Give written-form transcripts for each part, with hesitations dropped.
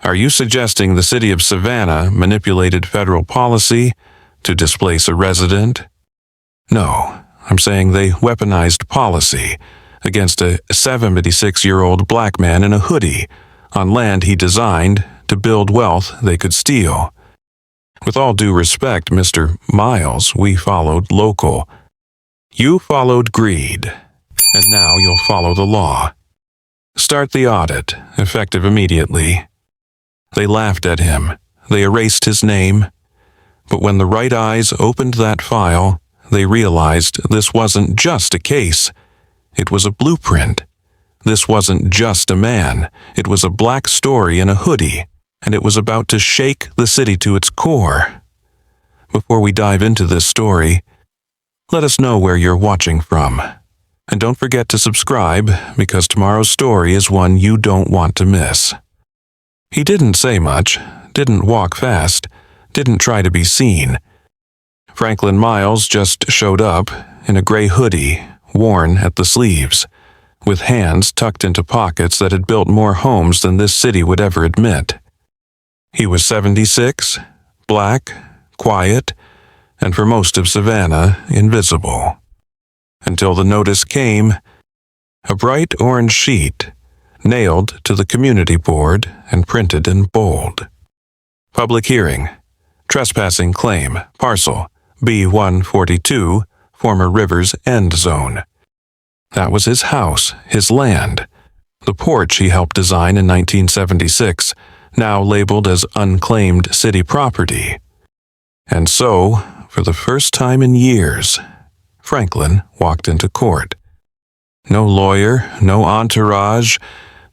Are you suggesting the city of Savannah manipulated federal policy to displace a resident? No, I'm saying they weaponized policy against a 76-year-old black man in a hoodie on land he designed to build wealth they could steal. With all due respect, Mr. Miles, we followed local. You followed greed, and now you'll follow the law. Start the audit, effective immediately. They laughed at him. They erased his name. But when the right eyes opened that file, they realized this wasn't just a case. It was a blueprint. This wasn't just a man. It was a black story in a hoodie, and it was about to shake the city to its core. Before we dive into this story, let us know where you're watching from. And don't forget to subscribe, because tomorrow's story is one you don't want to miss. He didn't say much, didn't walk fast, didn't try to be seen. Franklin Miles just showed up in a gray hoodie, worn at the sleeves, with hands tucked into pockets that had built more homes than this city would ever admit. He was 76, black, quiet, and for most of Savannah, invisible. Until the notice came, a bright orange sheet, nailed to the community board and printed in bold. Public hearing. Trespassing claim, parcel B142, former River's End Zone. That was his house, his land. The porch he helped design in 1976, now labeled as unclaimed city property. And so, for the first time in years, Franklin walked into court. No lawyer, no entourage,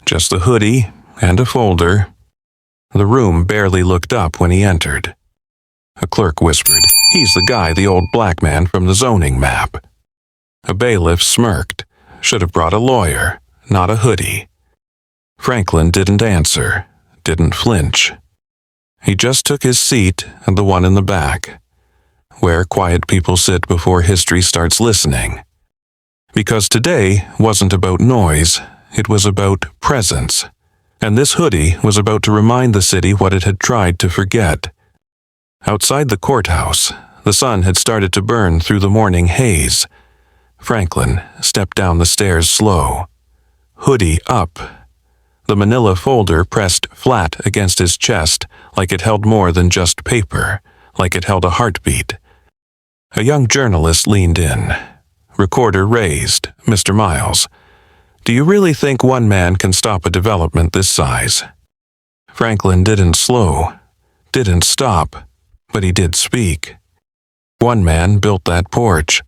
just the hoodie and a folder. The room barely looked up when he entered. A clerk whispered, "He's the guy, the old black man from the zoning map." A bailiff smirked. Should have brought a lawyer, not a hoodie. Franklin didn't answer, didn't flinch. He just took his seat and the one in the back, where quiet people sit before history starts listening. Because today wasn't about noise, it was about presence. And this hoodie was about to remind the city what it had tried to forget. Outside the courthouse, the sun had started to burn through the morning haze. Franklin stepped down the stairs slow, hoodie up, the manila folder pressed flat against his chest like it held more than just paper, like it held a heartbeat. A young journalist leaned in. Recorder raised. "Mr. Miles, do you really think one man can stop a development this size?" Franklin didn't slow, didn't stop, but he did speak. One man built that porch.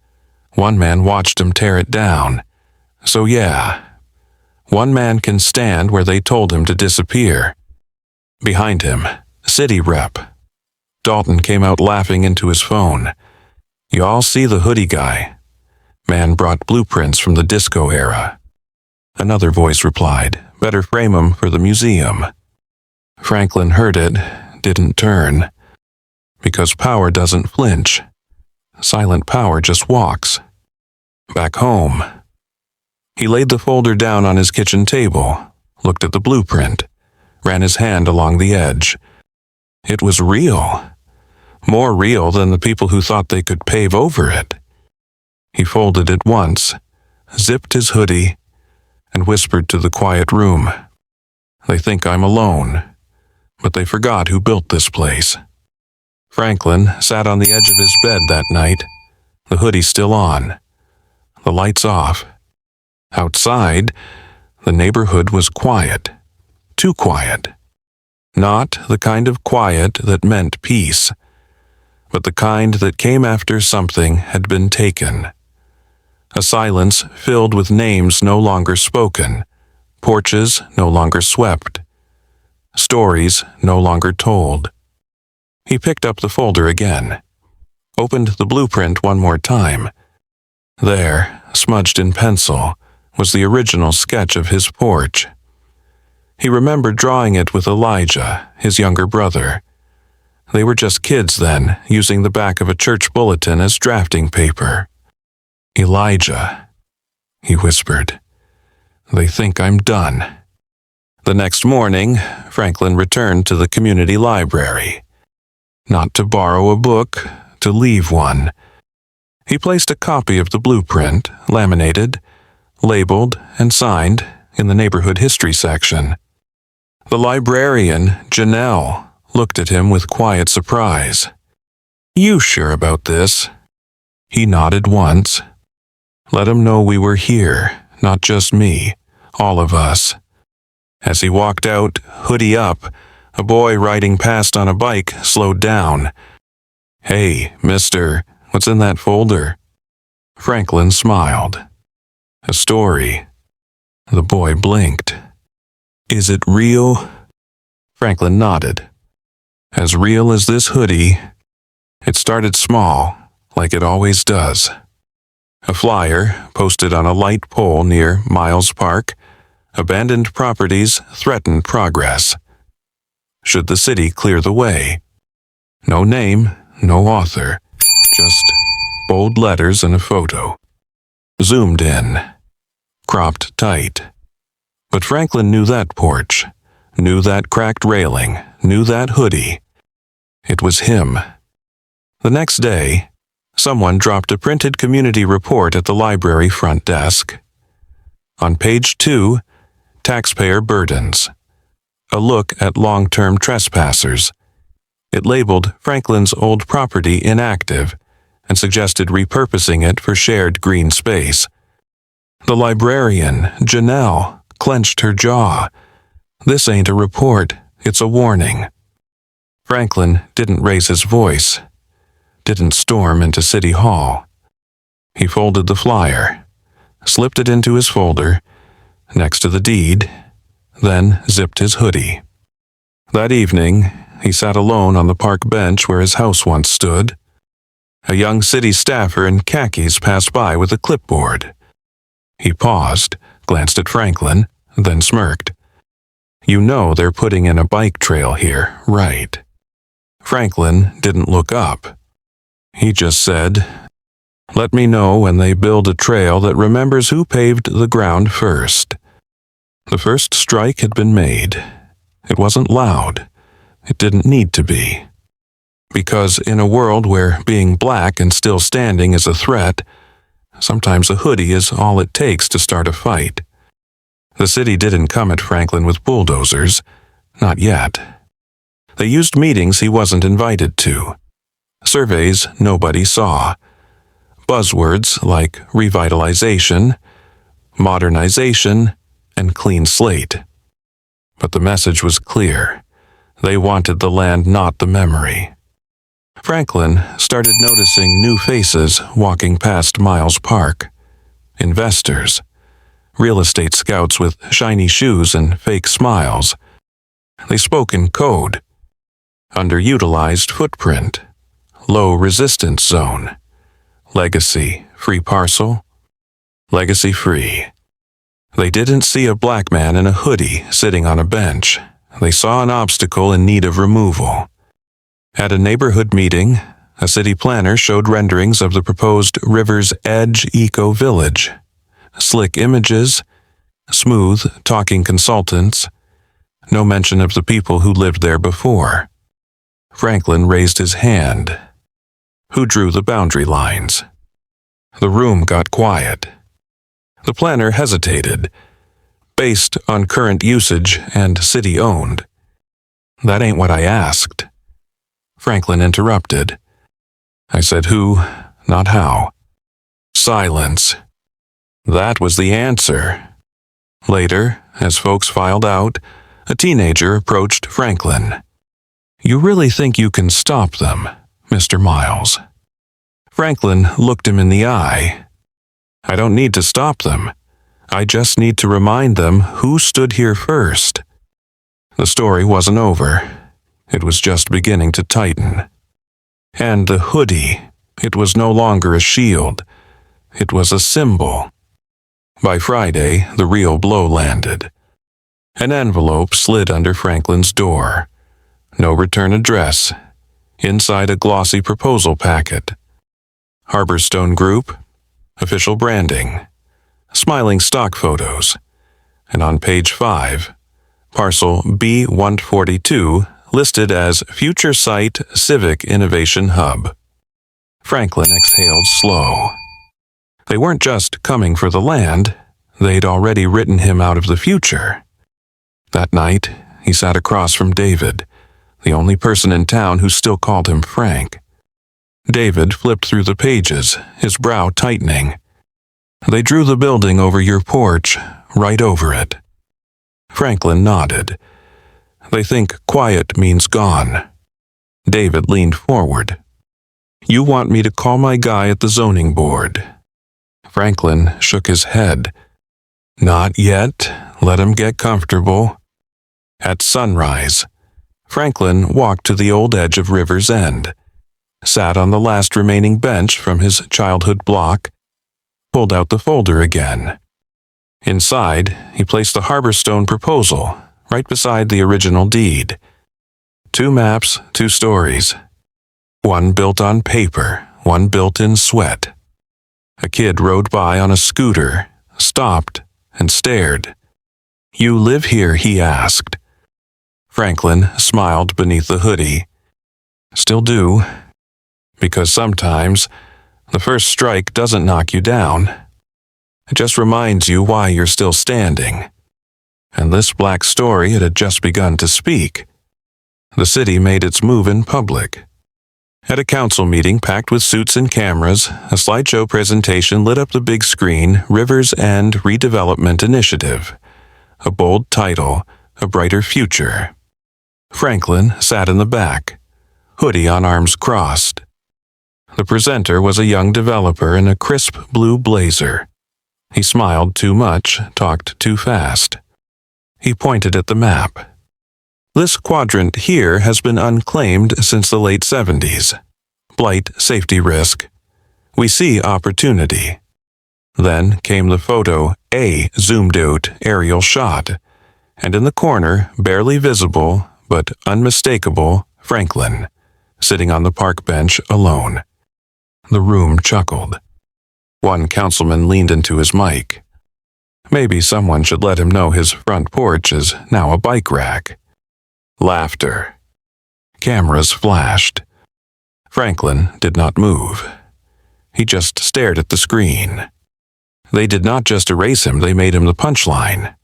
One man watched him tear it down. So yeah, one man can stand where they told him to disappear. Behind him, city rep. Dalton came out laughing into his phone. "You all see the hoodie guy. Man brought blueprints from the disco era." Another voice replied, "Better frame 'em for the museum." Franklin heard it, didn't turn. Because power doesn't flinch. Silent power just walks. Back home. He laid the folder down on his kitchen table, looked at the blueprint, ran his hand along the edge. It was real. More real than the people who thought they could pave over it. He folded it once, zipped his hoodie, and whispered to the quiet room, "They think I'm alone, but they forgot who built this place." Franklin sat on the edge of his bed that night, the hoodie still on, the lights off. Outside, the neighborhood was quiet, too quiet. Not the kind of quiet that meant peace, but the kind that came after something had been taken. A silence filled with names no longer spoken, porches no longer swept, stories no longer told. He picked up the folder again, opened the blueprint one more time. There, smudged in pencil, was the original sketch of his porch. He remembered drawing it with Elijah, his younger brother. They were just kids then, using the back of a church bulletin as drafting paper. "Elijah," he whispered. "They think I'm done." The next morning, Franklin returned to the community library. Not to borrow a book, to leave one. He placed a copy of the blueprint, laminated, labeled, and signed, in the neighborhood history section. The librarian, Janelle, looked at him with quiet surprise. "You sure about this?" He nodded once. Let him know we were here, not just me, all of us. As he walked out, hoodie up, a boy riding past on a bike slowed down. "Hey, mister, what's in that folder?" Franklin smiled. "A story." The boy blinked. "Is it real?" Franklin nodded. "As real as this hoodie. It started small, like it always does." A flyer posted on a light pole near Miles Park. Abandoned properties threaten progress. Should the city clear the way? No name, no author, just bold letters and a photo. Zoomed in. Cropped tight. But Franklin knew that porch, knew that cracked railing, knew that hoodie. It was him. The next day, someone dropped a printed community report at the library front desk. On page 2, taxpayer burdens. A look at long-term trespassers. It labeled Franklin's old property inactive and suggested repurposing it for shared green space. The librarian, Janelle, clenched her jaw. This ain't a report, it's a warning. Franklin didn't raise his voice, didn't storm into City Hall. He folded the flyer, slipped it into his folder, next to the deed, then zipped his hoodie. That evening, he sat alone on the park bench where his house once stood. A young city staffer in khakis passed by with a clipboard. He paused, glanced at Franklin, then smirked. "You know they're putting in a bike trail here, right?" Franklin didn't look up. He just said, "Let me know when they build a trail that remembers who paved the ground first." The first strike had been made. It wasn't loud. It didn't need to be. Because in a world where being black and still standing is a threat, sometimes a hoodie is all it takes to start a fight. The city didn't come at Franklin with bulldozers. Not yet. They used meetings he wasn't invited to. Surveys nobody saw. Buzzwords like revitalization, modernization, and clean slate. But the message was clear. They wanted the land, not the memory. Franklin started noticing new faces walking past Miles Park. Investors. Real estate scouts with shiny shoes and fake smiles. They spoke in code. Underutilized footprint. Low resistance zone. Legacy, free parcel. Legacy free. They didn't see a black man in a hoodie sitting on a bench. They saw an obstacle in need of removal. At a neighborhood meeting, a city planner showed renderings of the proposed River's Edge Eco Village. Slick images, smooth, talking consultants, no mention of the people who lived there before. Franklin raised his hand. Who drew the boundary lines? The room got quiet. The planner hesitated, based on current usage and city-owned. That ain't what I asked. Franklin interrupted. I said who, not how. Silence. That was the answer. Later, as folks filed out, a teenager approached Franklin. You really think you can stop them, Mr. Miles? Franklin looked him in the eye. I don't need to stop them. I just need to remind them who stood here first. The story wasn't over. It was just beginning to tighten. And the hoodie, it was no longer a shield. It was a symbol. By Friday, the real blow landed. An envelope slid under Franklin's door. No return address. Inside a glossy proposal packet. Harborstone Group, official branding, smiling stock photos, and on page 5, parcel B142, listed as Future Site Civic Innovation Hub. Franklin exhaled slow. They weren't just coming for the land, they'd already written him out of the future. That night, he sat across from David, the only person in town who still called him Frank. David flipped through the pages, his brow tightening. They drew the building over your porch, right over it. Franklin nodded. They think quiet means gone. David leaned forward. You want me to call my guy at the zoning board? Franklin shook his head. Not yet. Let him get comfortable. At sunrise, Franklin walked to the old edge of River's End, sat on the last remaining bench from his childhood block, pulled out the folder again. Inside, he placed the Harborstone proposal, right beside the original deed. 2 maps, 2 stories. One built on paper, one built in sweat. A kid rode by on a scooter, stopped, and stared. You live here, he asked. Franklin smiled beneath the hoodie. Still do. Because sometimes, the first strike doesn't knock you down. It just reminds you why you're still standing. And this black story had just begun to speak. The city made its move in public. At a council meeting packed with suits and cameras, a slideshow presentation lit up the big screen, Rivers End Redevelopment Initiative. A bold title, A Brighter Future. Franklin sat in the back, hoodie on arms crossed. The presenter was a young developer in a crisp blue blazer. He smiled too much, talked too fast. He pointed at the map. This quadrant here has been unclaimed since the late 70s. Blight, safety risk. We see opportunity. Then came the photo, a zoomed-out aerial shot, and in the corner, barely visible, but unmistakable, Franklin, sitting on the park bench alone. The room chuckled. One councilman leaned into his mic. Maybe someone should let him know his front porch is now a bike rack. Laughter. Cameras flashed. Franklin did not move. He just stared at the screen. They did not just erase him, they made him the punchline.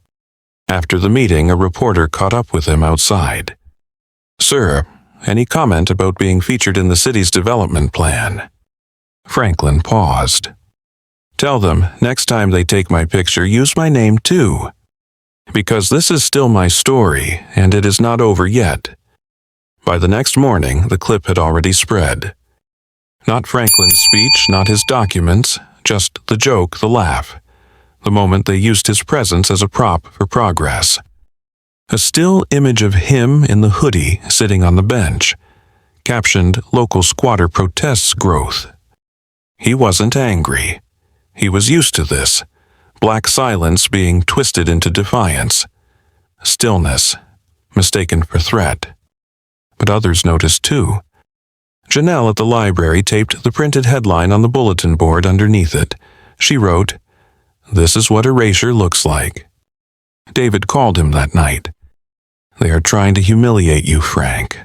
After the meeting, a reporter caught up with him outside. Sir, any comment about being featured in the city's development plan? Franklin paused. Tell them, next time they take my picture, use my name too. Because this is still my story, and it is not over yet. By the next morning, the clip had already spread. Not Franklin's speech, not his documents, just the joke, the laugh. The moment they used his presence as a prop for progress. A still image of him in the hoodie sitting on the bench, captioned Local Squatter Protests Growth. He wasn't angry. He was used to this. Black silence being twisted into defiance. Stillness, mistaken for threat. But others noticed too. Janelle at the library taped the printed headline on the bulletin board underneath it. She wrote, "This is what erasure looks like." David called him that night. They are trying to humiliate you, Frank.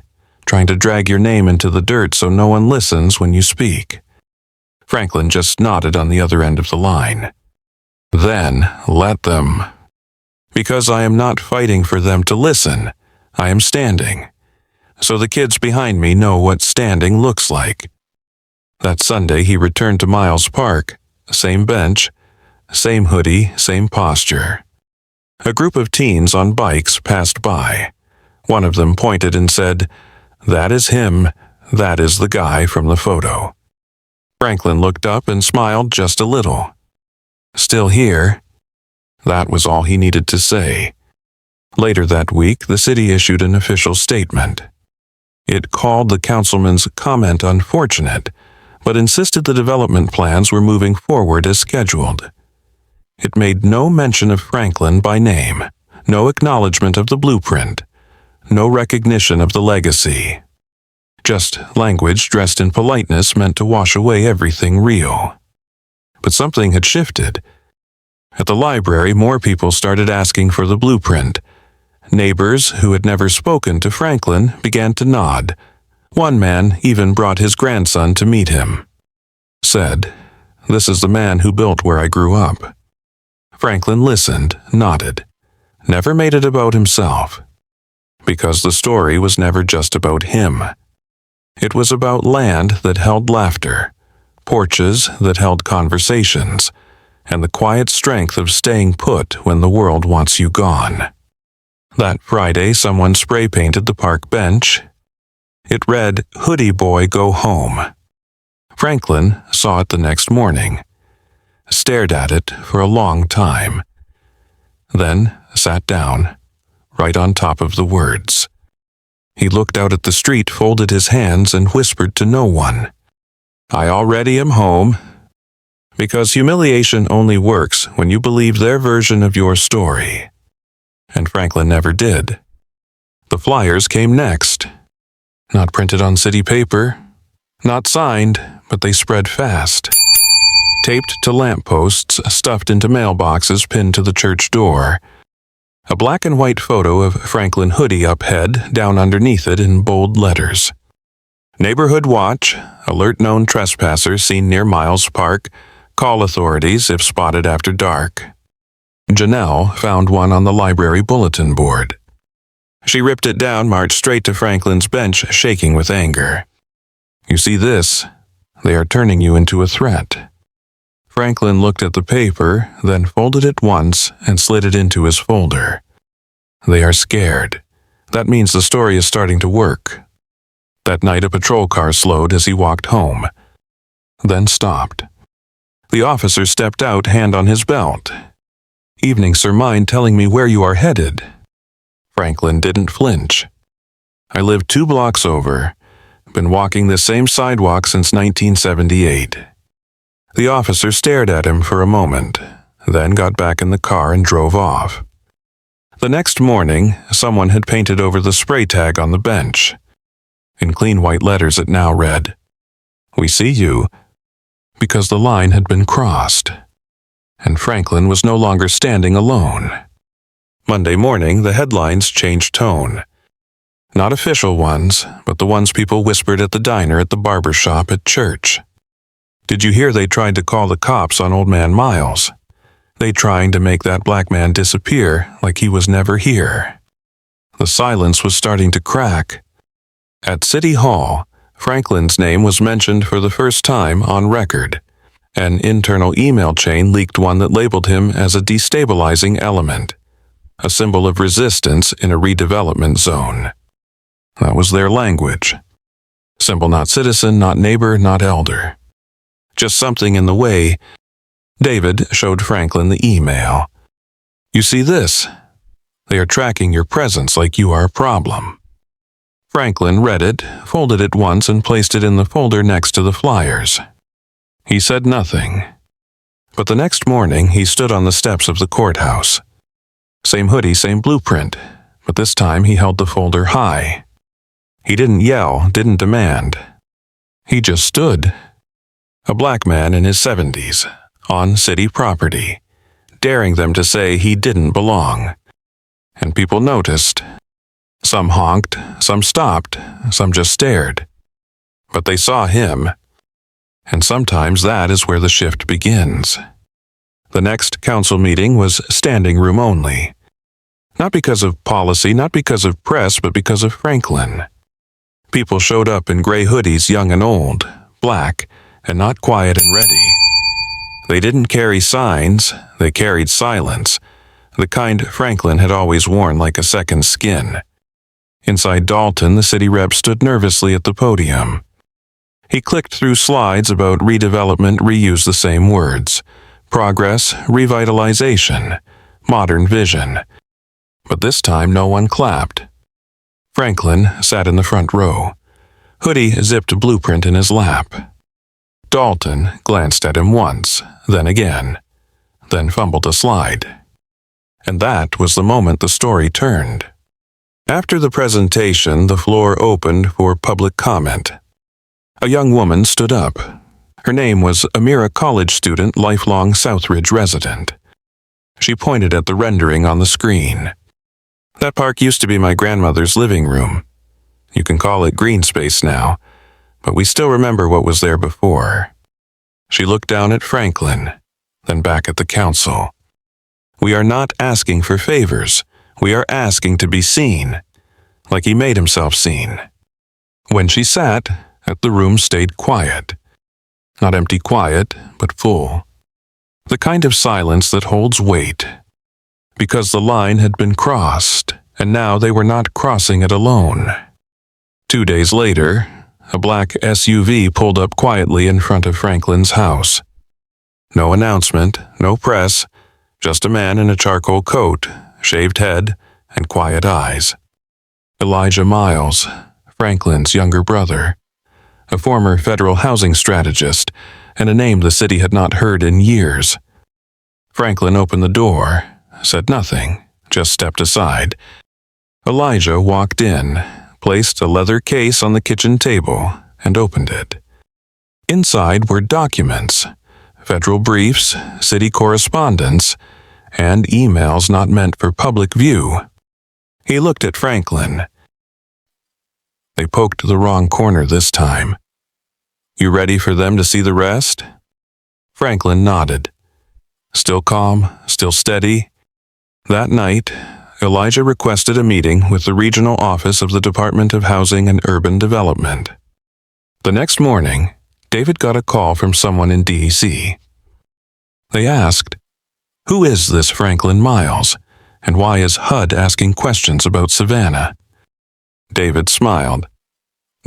Trying to drag your name into the dirt so no one listens when you speak. Franklin just nodded on the other end of the line. Then let them. Because I am not fighting for them to listen. I am standing. So the kids behind me know what standing looks like. That Sunday he returned to Miles Park. Same bench, same hoodie, same posture. A group of teens on bikes passed by. One of them pointed and said, "That is him. That is the guy from the photo." Franklin looked up and smiled just a little. Still here? That was all he needed to say. Later that week, the city issued an official statement. It called the councilman's comment unfortunate, but insisted the development plans were moving forward as scheduled. It made no mention of Franklin by name, no acknowledgement of the blueprint, no recognition of the legacy. Just language dressed in politeness meant to wash away everything real. But something had shifted. At the library, more people started asking for the blueprint. Neighbors who had never spoken to Franklin began to nod. One man even brought his grandson to meet him. Said, "This is the man who built where I grew up." Franklin listened, nodded, never made it about himself. Because the story was never just about him. It was about land that held laughter, porches that held conversations, and the quiet strength of staying put when the world wants you gone. That Friday, someone spray-painted the park bench. It read, "Hoodie Boy, Go Home." Franklin saw it the next morning, stared at it for a long time, then sat down, right on top of the words. He looked out at the street, folded his hands, and whispered to no one, "I already am home." Because humiliation only works when you believe their version of your story. And Franklin never did. The flyers came next. Not printed on city paper, not signed, but they spread fast. Taped to lampposts, stuffed into mailboxes pinned to the church door. A black and white photo of Franklin Hoodie uphead, down underneath it in bold letters. Neighborhood watch, alert known trespassers seen near Miles Park, call authorities if spotted after dark. Janelle found one on the library bulletin board. She ripped it down, marched straight to Franklin's bench, shaking with anger. "You see this? They are turning you into a threat." Franklin looked at the paper, then folded it once and slid it into his folder. "They are scared. That means the story is starting to work." That night a patrol car slowed as he walked home, then stopped. The officer stepped out, hand on his belt. "Evening, sir, mind telling me where you are headed?" Franklin didn't flinch. "I live 2 blocks over. Been walking this same sidewalk since 1978. The officer stared at him for a moment, then got back in the car and drove off. The next morning, someone had painted over the spray tag on the bench. In clean white letters it now read, "We see you," because the line had been crossed, and Franklin was no longer standing alone. Monday morning, the headlines changed tone. Not official ones, but the ones people whispered at the diner, at the barber shop, at church. "Did you hear they tried to call the cops on old man Miles? They trying to make that black man disappear like he was never here." The silence was starting to crack. At City Hall, Franklin's name was mentioned for the first time on record. An internal email chain leaked one that labeled him as a destabilizing element, a symbol of resistance in a redevelopment zone. That was their language. Symbol not citizen, not neighbor, not elder. Just something in the way. David showed Franklin the email. "You see this? They are tracking your presence like you are a problem." Franklin read it, folded it once, and placed it in the folder next to the flyers. He said nothing. But the next morning, he stood on the steps of the courthouse. Same hoodie, same blueprint, but this time he held the folder high. He didn't yell, didn't demand. He just stood. A black man in his 70s, on city property, daring them to say he didn't belong. And people noticed. Some honked, some stopped, some just stared. But they saw him. And sometimes that is where the shift begins. The next council meeting was standing room only. Not because of policy, not because of press, but because of Franklin. People showed up in gray hoodies, young and old, black, and not quiet and ready. They didn't carry signs, they carried silence, the kind Franklin had always worn like a second skin. Inside Dalton, the city rep stood nervously at the podium. He clicked through slides about redevelopment, reused the same words. Progress, revitalization, modern vision. But this time no one clapped. Franklin sat in the front row. Hoodie zipped a blueprint in his lap. Dalton glanced at him once, then again, then fumbled a slide. And that was the moment the story turned. After the presentation, the floor opened for public comment. A young woman stood up. Her name was Amira, college student, lifelong Southridge resident. She pointed at the rendering on the screen. That park used to be my grandmother's living room. You can call it green space now, but we still remember what was there before." She looked down at Franklin, then back at the council. "We are not asking for favors. We are asking to be seen, like he made himself seen." When she sat, the room stayed quiet. Not empty quiet, but full. The kind of silence that holds weight. Because the line had been crossed, and now they were not crossing it alone. 2 days later, a black SUV pulled up quietly in front of Franklin's house. No announcement, no press, just a man in a charcoal coat, shaved head, and quiet eyes. Elijah Miles, Franklin's younger brother, a former federal housing strategist, and a name the city had not heard in years. Franklin opened the door, said nothing, just stepped aside. Elijah walked in, placed a leather case on the kitchen table, and opened it. Inside were documents, federal briefs, city correspondence, and emails not meant for public view. He looked at Franklin. They poked the wrong corner this time. "You ready for them to see the rest?" Franklin nodded. Still calm, still steady. That night, Elijah requested a meeting with the regional office of the Department of Housing and Urban Development. The next morning, David got a call from someone in D.C. They asked, "Who is this Franklin Miles, and why is HUD asking questions about Savannah?" David smiled.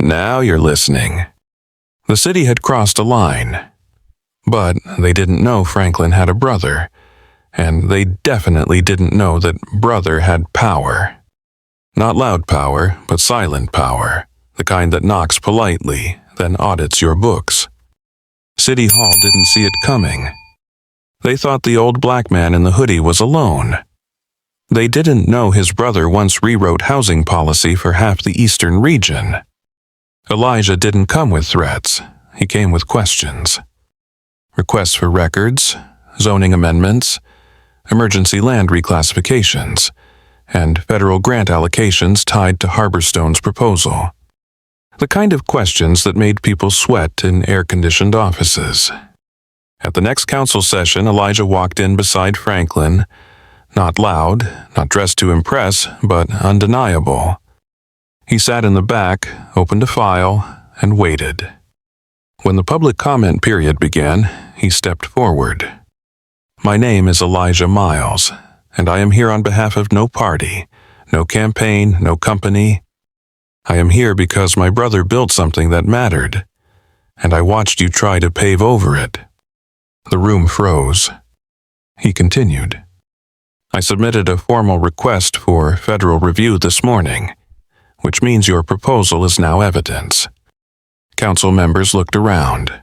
"Now you're listening." The city had crossed a line, but they didn't know Franklin had a brother, and they definitely didn't know that brother had power. Not loud power, but silent power, the kind that knocks politely, then audits your books. City Hall didn't see it coming. They thought the old black man in the hoodie was alone. They didn't know his brother once rewrote housing policy for half the eastern region. Elijah didn't come with threats. He came with questions. Requests for records, zoning amendments, emergency land reclassifications, and federal grant allocations tied to Harborstone's proposal. The kind of questions that made people sweat in air-conditioned offices. At the next council session, Elijah walked in beside Franklin, not loud, not dressed to impress, but undeniable. He sat in the back, opened a file, and waited. When the public comment period began, he stepped forward. "My name is Elijah Miles, and I am here on behalf of no party, no campaign, no company. I am here because my brother built something that mattered, and I watched you try to pave over it." The room froze. He continued. "I submitted a formal request for federal review this morning, which means your proposal is now evidence." Council members looked around.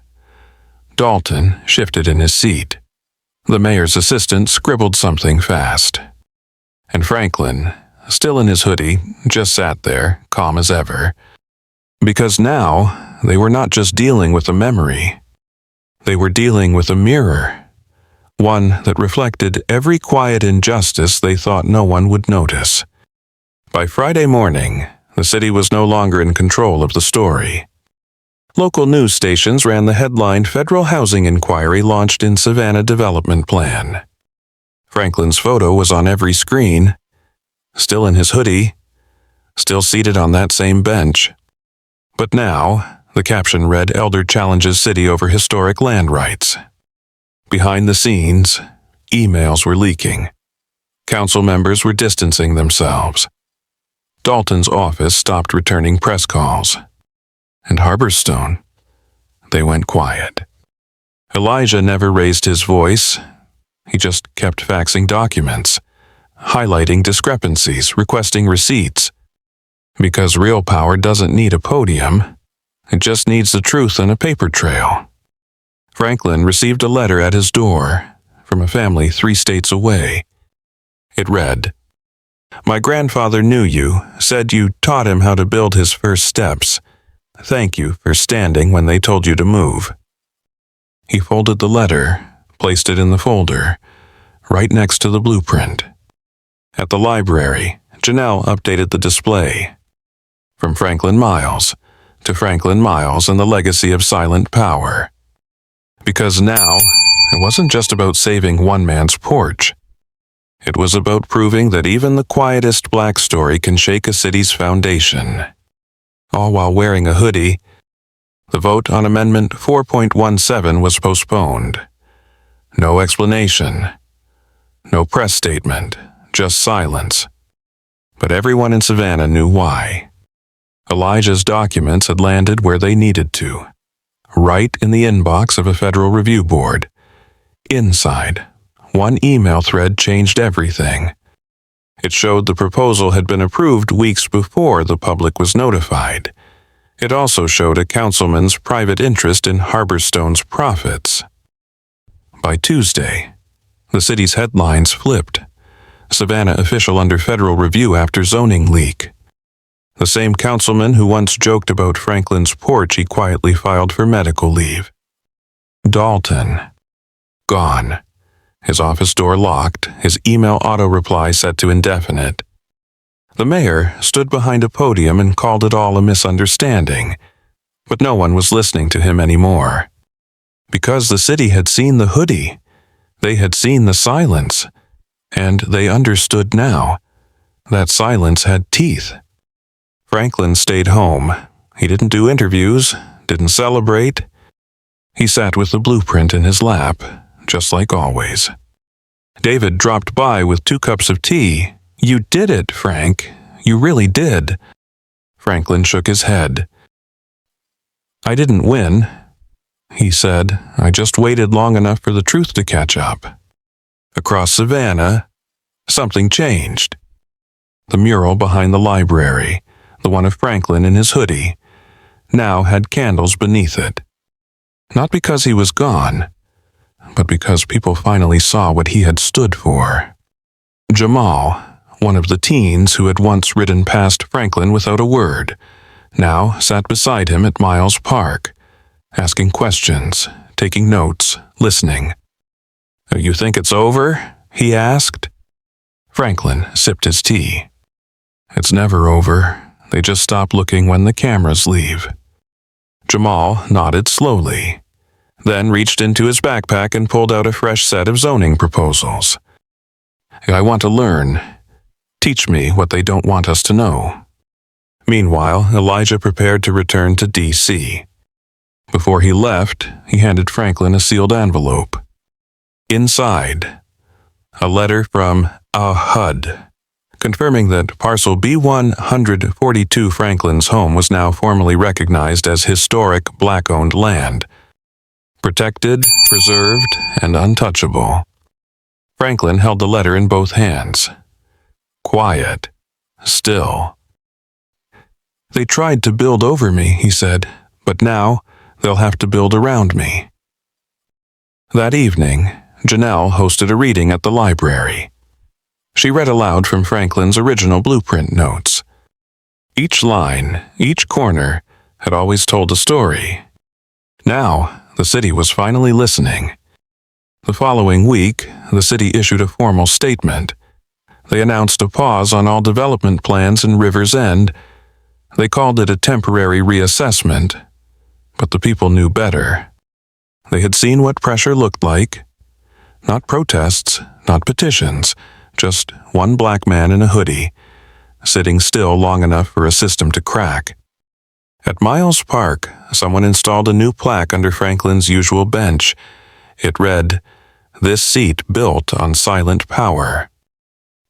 Dalton shifted in his seat. The mayor's assistant scribbled something fast. And Franklin, still in his hoodie, just sat there, calm as ever. Because now, they were not just dealing with a memory. They were dealing with a mirror. One that reflected every quiet injustice they thought no one would notice. By Friday morning, the city was no longer in control of the story. Local news stations ran the headline "Federal Housing Inquiry Launched in Savannah Development Plan." Franklin's photo was on every screen, still in his hoodie, still seated on that same bench. But now, the caption read "Elder Challenges City Over Historic Land Rights." Behind the scenes, emails were leaking. Council members were distancing themselves. Dalton's office stopped returning press calls. And Harborstone, they went quiet. Elijah never raised his voice. He just kept faxing documents, highlighting discrepancies, requesting receipts. Because real power doesn't need a podium, it just needs the truth and a paper trail. Franklin received a letter at his door from a family 3 states away. It read, "My grandfather knew you, said you taught him how to build his first steps. Thank you for standing when they told you to move." He folded the letter, placed it in the folder, right next to the blueprint. At the library, Janelle updated the display. From Franklin Miles to Franklin Miles and the legacy of silent power. Because now, it wasn't just about saving one man's porch. It was about proving that even the quietest black story can shake a city's foundation. All while wearing a hoodie, the vote on Amendment 4.17 was postponed. No explanation. No press statement, just silence. But everyone in Savannah knew why. Elijah's documents had landed where they needed to, right in the inbox of a federal review board. Inside, one email thread changed everything. It showed the proposal had been approved weeks before the public was notified. It also showed a councilman's private interest in Harborstone's profits. By Tuesday, the city's headlines flipped. Savannah official under federal review after zoning leak. The same councilman who once joked about Franklin's porch he quietly filed for medical leave. Dalton. Gone. His office door locked, his email auto-reply set to indefinite. The mayor stood behind a podium and called it all a misunderstanding, but no one was listening to him anymore. Because the city had seen the hoodie, they had seen the silence, and they understood now. That silence had teeth. Franklin stayed home. He didn't do interviews, didn't celebrate. He sat with the blueprint in his lap, just like always. David dropped by with 2 cups of tea. "You did it, Frank. You really did." Franklin shook his head. "I didn't win," he said. "I just waited long enough for the truth to catch up." Across Savannah, something changed. The mural behind the library, the one of Franklin in his hoodie, now had candles beneath it. Not because he was gone, but because people finally saw what he had stood for. Jamal, one of the teens who had once ridden past Franklin without a word, now sat beside him at Miles Park, asking questions, taking notes, listening. "You think it's over?" he asked. Franklin sipped his tea. "It's never over. They just stop looking when the cameras leave." Jamal nodded slowly, then reached into his backpack and pulled out a fresh set of zoning proposals. "I want to learn. Teach me what they don't want us to know." Meanwhile, Elijah prepared to return to D.C. Before he left, he handed Franklin a sealed envelope. Inside, a letter from a HUD, confirming that parcel B142 Franklin's home was now formally recognized as historic black-owned land, protected, preserved, and untouchable. Franklin held the letter in both hands. Quiet. Still. "They tried to build over me," he said, "but now they'll have to build around me." That evening, Janelle hosted a reading at the library. She read aloud from Franklin's original blueprint notes. Each line, each corner, had always told a story. Now, the city was finally listening. The following week, the city issued a formal statement. They announced a pause on all development plans in River's End. They called it a temporary reassessment, but the people knew better. They had seen what pressure looked like. Not protests, not petitions, just one black man in a hoodie, sitting still long enough for a system to crack. At Miles Park, someone installed a new plaque under Franklin's usual bench. It read, "This seat built on silent power."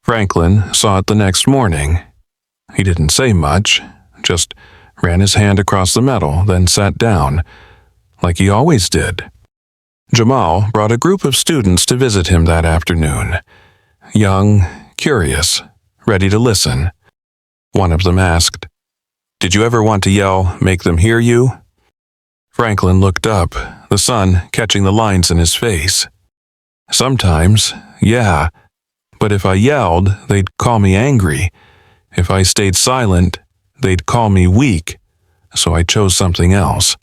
Franklin saw it the next morning. He didn't say much, just ran his hand across the metal, then sat down, like he always did. Jamal brought a group of students to visit him that afternoon. Young, curious, ready to listen. One of them asked, "Did you ever want to yell, 'Make them hear you'?" Franklin looked up, the sun catching the lines in his face. "Sometimes, yeah, but if I yelled, they'd call me angry. If I stayed silent, they'd call me weak, so I chose something else."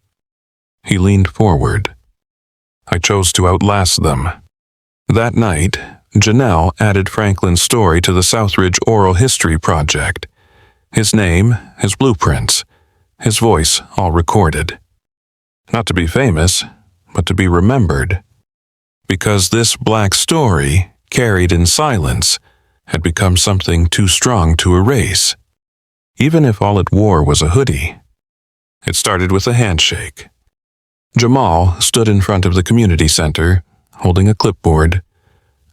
He leaned forward. "I chose to outlast them." That night, Janelle added Franklin's story to the Southridge Oral History Project. His name, his blueprints, his voice all recorded. Not to be famous, but to be remembered. Because this black story, carried in silence, had become something too strong to erase, even if all it wore was a hoodie. It started with a handshake. Jamal stood in front of the community center, holding a clipboard,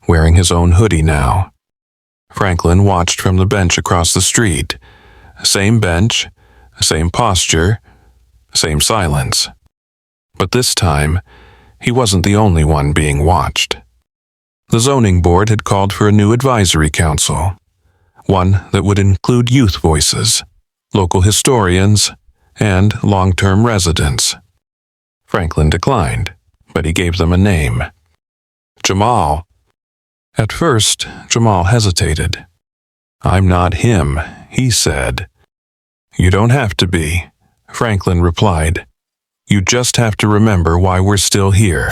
wearing his own hoodie now. Franklin watched from the bench across the street. Same bench, same posture, same silence. But this time, he wasn't the only one being watched. The zoning board had called for a new advisory council, one that would include youth voices, local historians, and long-term residents. Franklin declined, but he gave them a name. Jamal. At first, Jamal hesitated. "I'm not him," he said. "You don't have to be," Franklin replied. "You just have to remember why we're still here."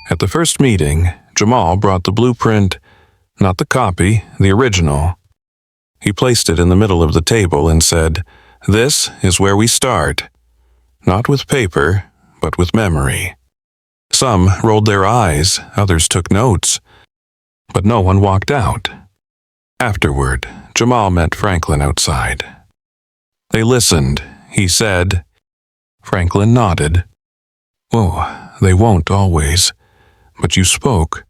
At the first meeting, Jamal brought the blueprint, not the copy, the original. He placed it in the middle of the table and said, "This is where we start. Not with paper, but with memory." Some rolled their eyes, others took notes, but no one walked out. Afterward, Jamal met Franklin outside. They listened, he said. Franklin nodded. "Oh, they won't always, but you spoke,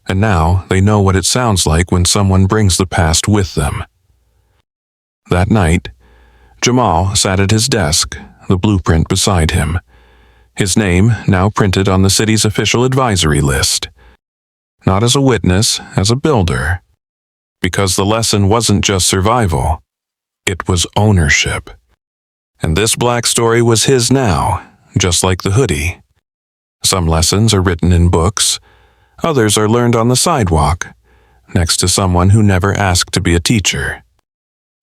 and now they know what it sounds like when someone brings the past with them." That night, Jamal sat at his desk, the blueprint beside him, his name now printed on the city's official advisory list. Not as a witness, as a builder. Because the lesson wasn't just survival, it was ownership. And this black story was his now, just like the hoodie. Some lessons are written in books, others are learned on the sidewalk, next to someone who never asked to be a teacher.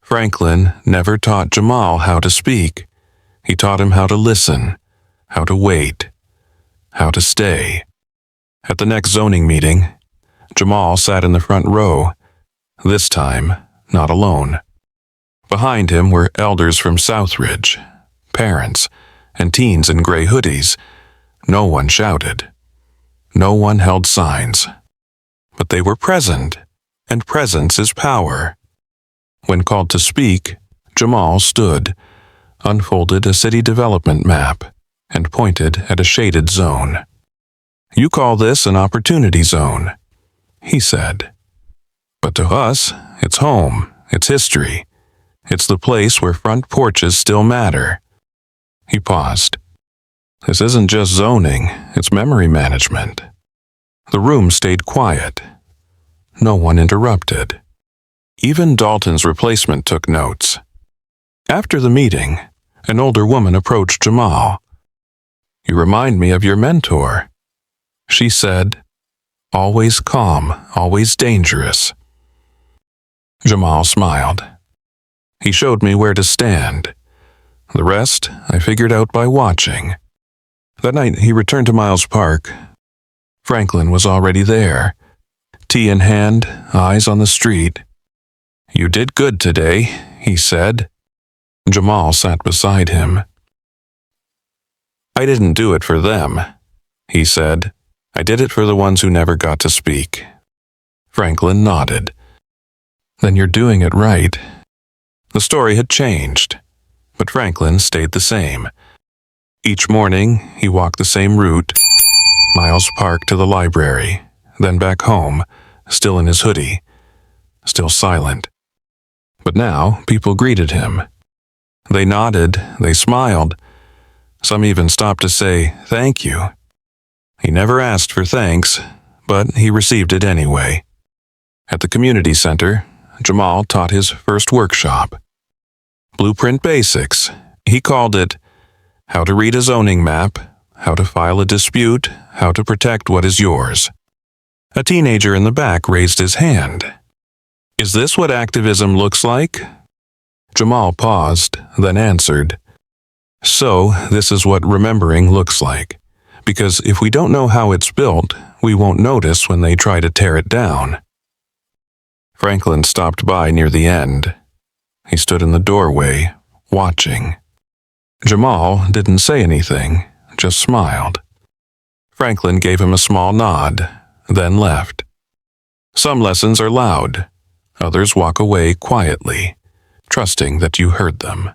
Franklin never taught Jamal how to speak. He taught him how to listen, how to wait, how to stay. At the next zoning meeting, Jamal sat in the front row, this time not alone. Behind him were elders from Southridge, parents, and teens in gray hoodies. No one shouted. No one held signs. But they were present, and presence is power. When called to speak, Jamal stood, unfolded a city development map, and pointed at a shaded zone. "You call this an opportunity zone," he said. "But to us, it's home, it's history. It's the place where front porches still matter." He paused. "This isn't just zoning, it's memory management." The room stayed quiet. No one interrupted. Even Dalton's replacement took notes. After the meeting, an older woman approached Jamal. "You remind me of your mentor," she said. "Always calm, always dangerous." Jamal smiled. He showed me where to stand. The rest I figured out by watching. That night he returned to Miles Park. Franklin was already there, tea in hand, eyes on the street. "You did good today," he said. Jamal sat beside him. "I didn't do it for them," he said. "I did it for the ones who never got to speak." Franklin nodded. "Then you're doing it right." The story had changed, but Franklin stayed the same. Each morning, he walked the same route, Miles Park to the library, then back home, still in his hoodie, still silent. But now, people greeted him. They nodded, they smiled. Some even stopped to say, "Thank you." He never asked for thanks, but he received it anyway. At the community center, Jamal taught his first workshop. Blueprint Basics. He called it How to Read a Zoning Map, How to File a Dispute, How to Protect What Is Yours. A teenager in the back raised his hand. "Is this what activism looks like?" Jamal paused, then answered. "So, this is what remembering looks like. Because if we don't know how it's built, we won't notice when they try to tear it down. Franklin stopped by near the end. He stood in the doorway, watching. Jamal didn't say anything, just smiled. Franklin gave him a small nod, then left. Some lessons are loud. Others walk away quietly, trusting that you heard them.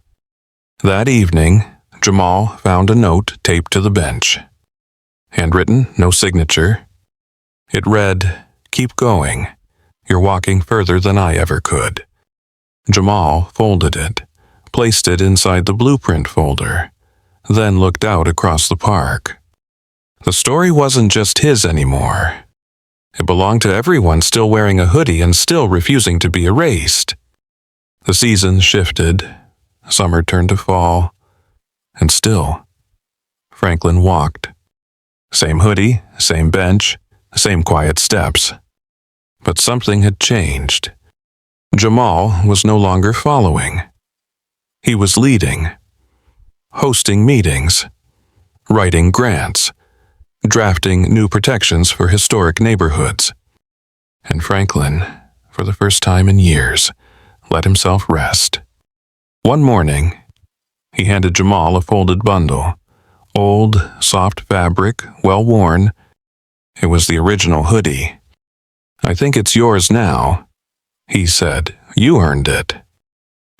That evening, Jamal found a note taped to the bench. Handwritten, no signature. It read, "Keep going. You're walking further than I ever could." Jamal folded it, placed it inside the blueprint folder, then looked out across the park. The story wasn't just his anymore. It belonged to everyone still wearing a hoodie and still refusing to be erased. The seasons shifted, summer turned to fall, and still, Franklin walked. Same hoodie, same bench, same quiet steps. But something had changed. Jamal was no longer following. He was leading, hosting meetings, writing grants, drafting new protections for historic neighborhoods. And Franklin, for the first time in years, let himself rest. One morning, he handed Jamal a folded bundle. Old, soft fabric, well-worn. It was the original hoodie. "I think it's yours now," he said. "You earned it."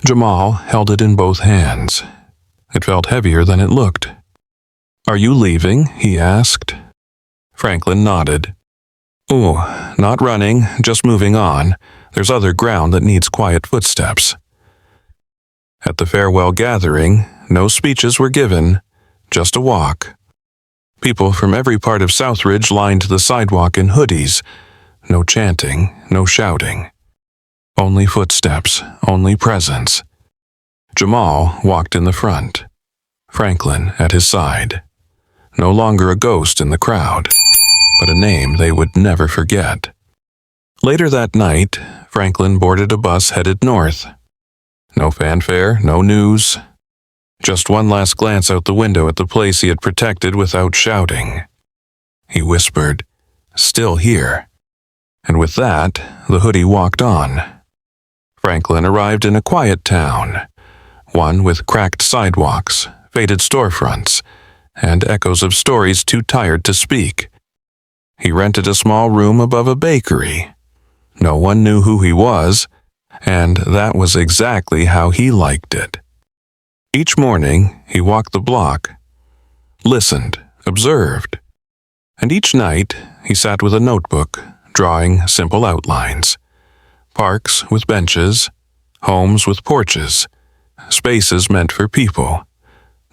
Jamal held it in both hands. It felt heavier than it looked. "Are you leaving?" he asked. Franklin nodded. "Oh, not running, just moving on. There's other ground that needs quiet footsteps." At the farewell gathering, no speeches were given, just a walk. People from every part of Southridge lined the sidewalk in hoodies. No chanting, no shouting. Only footsteps, only presence. Jamal walked in the front, Franklin at his side. No longer a ghost in the crowd, but a name they would never forget. Later that night, Franklin boarded a bus headed north. No fanfare, no news. Just one last glance out the window at the place he had protected without shouting. He whispered, "Still here." And with that, the hoodie walked on. Franklin arrived in a quiet town, one with cracked sidewalks, faded storefronts, and echoes of stories too tired to speak. He rented a small room above a bakery. No one knew who he was, and that was exactly how he liked it. Each morning, he walked the block, listened, observed, and each night he sat with a notebook, drawing simple outlines. Parks with benches, homes with porches, spaces meant for people,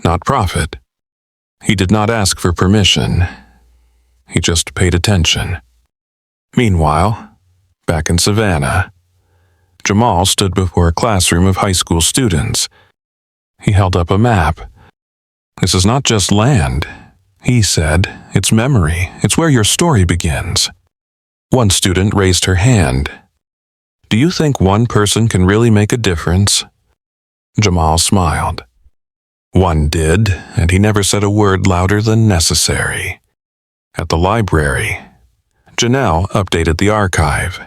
not profit. He did not ask for permission. He just paid attention. Meanwhile, back in Savannah, Jamal stood before a classroom of high school students. He held up a map. "This is not just land," he said. "It's memory. It's where your story begins." One student raised her hand. "Do you think one person can really make a difference?" Jamal smiled. One did, and he never said a word louder than necessary. At the library, Janelle updated the archive.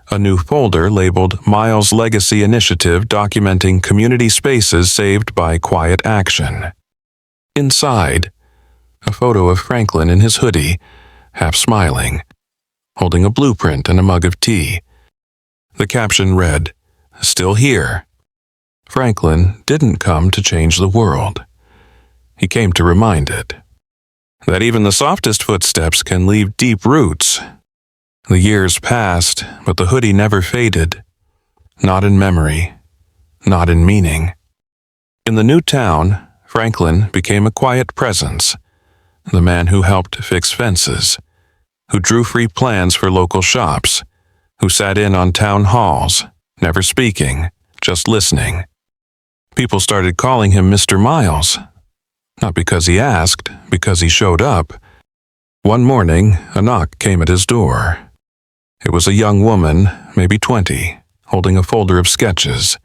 A new folder labeled Miles Legacy Initiative documenting community spaces saved by quiet action. Inside, a photo of Franklin in his hoodie, half smiling, holding a blueprint and a mug of tea. The caption read, "Still here." Franklin didn't come to change the world. He came to remind it that even the softest footsteps can leave deep roots. The years passed, but the hoodie never faded. Not in memory, not in meaning. In the new town, Franklin became a quiet presence, the man who helped fix fences, who drew free plans for local shops, who sat in on town halls, never speaking, just listening. People started calling him Mr. Miles, not because he asked, because he showed up. One morning, a knock came at his door. It was a young woman, maybe 20, holding a folder of sketches.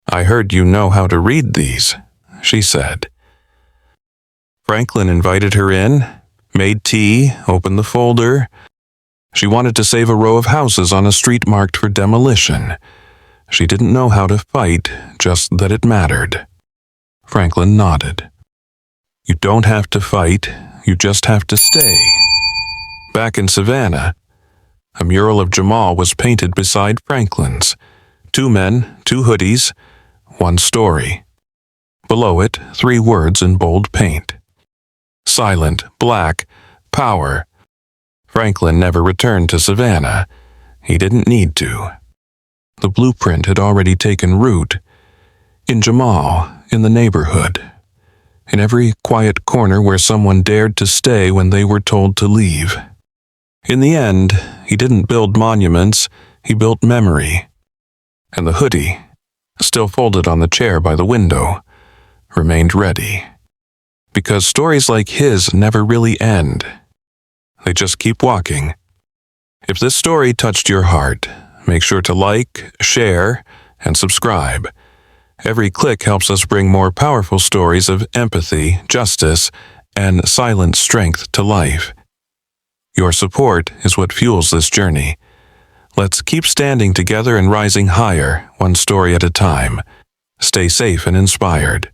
"I heard you know how to read these," she said. Franklin invited her in. Made tea, opened the folder. She wanted to save a row of houses on a street marked for demolition. She didn't know how to fight, just that it mattered. Franklin nodded. You don't have to fight, you just have to stay. Back in Savannah, a mural of Jamal was painted beside Franklin's. 2 men, 2 hoodies, 1 story. Below it, 3 words in bold paint. Silent, black, power. Franklin never returned to Savannah. He didn't need to. The blueprint had already taken root. In Jamal, in the neighborhood. In every quiet corner where someone dared to stay when they were told to leave. In the end, he didn't build monuments, he built memory. And the hoodie, still folded on the chair by the window, remained ready. Because stories like his never really end. They just keep walking. If this story touched your heart, make sure to like, share, and subscribe. Every click helps us bring more powerful stories of empathy, justice, and silent strength to life. Your support is what fuels this journey. Let's keep standing together and rising higher, one story at a time. Stay safe and inspired.